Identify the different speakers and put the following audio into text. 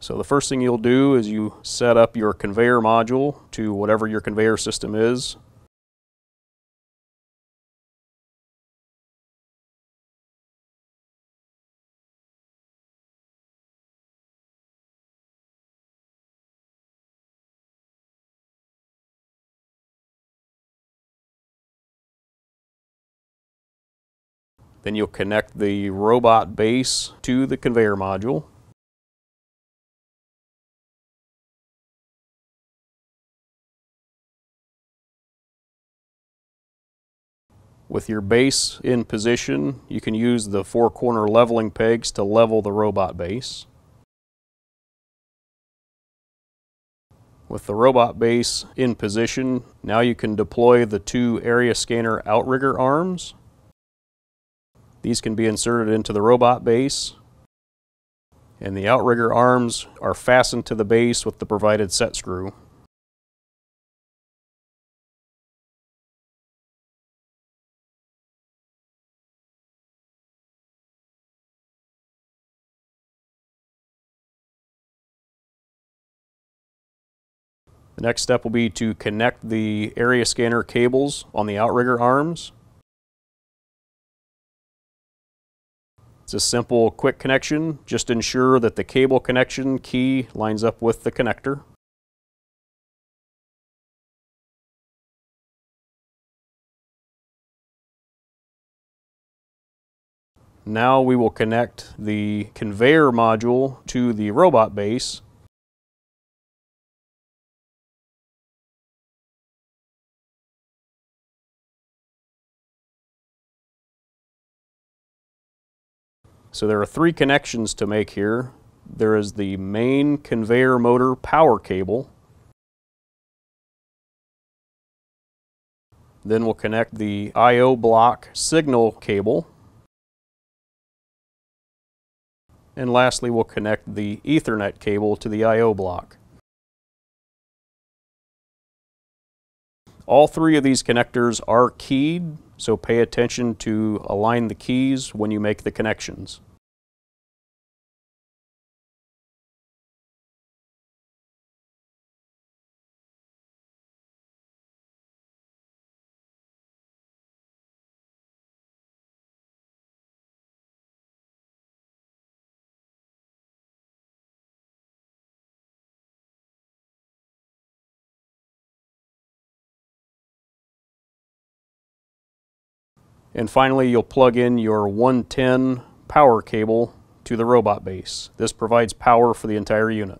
Speaker 1: So the first thing you'll do is you set up your conveyor module to whatever your conveyor system is. Then you'll connect the robot base to the conveyor module. With your base in position, you can use the 4-corner leveling pegs to level the robot base. With the robot base in position, now you can deploy the 2 area scanner outrigger arms. These can be inserted into the robot base, and the outrigger arms are fastened to the base with the provided set screw. The next step will be to connect the area scanner cables on the outrigger arms. It's a simple, quick connection. Just ensure that the cable connection key lines up with the connector. Now we will connect the conveyor module to the robot base. So there are 3 connections to make here. There is the main conveyor motor power cable. Then we'll connect the I/O block signal cable. And lastly, we'll connect the Ethernet cable to the I/O block. All 3 of these connectors are keyed, so pay attention to align the keys when you make the connections. And finally, you'll plug in your 110 power cable to the robot base. This provides power for the entire unit.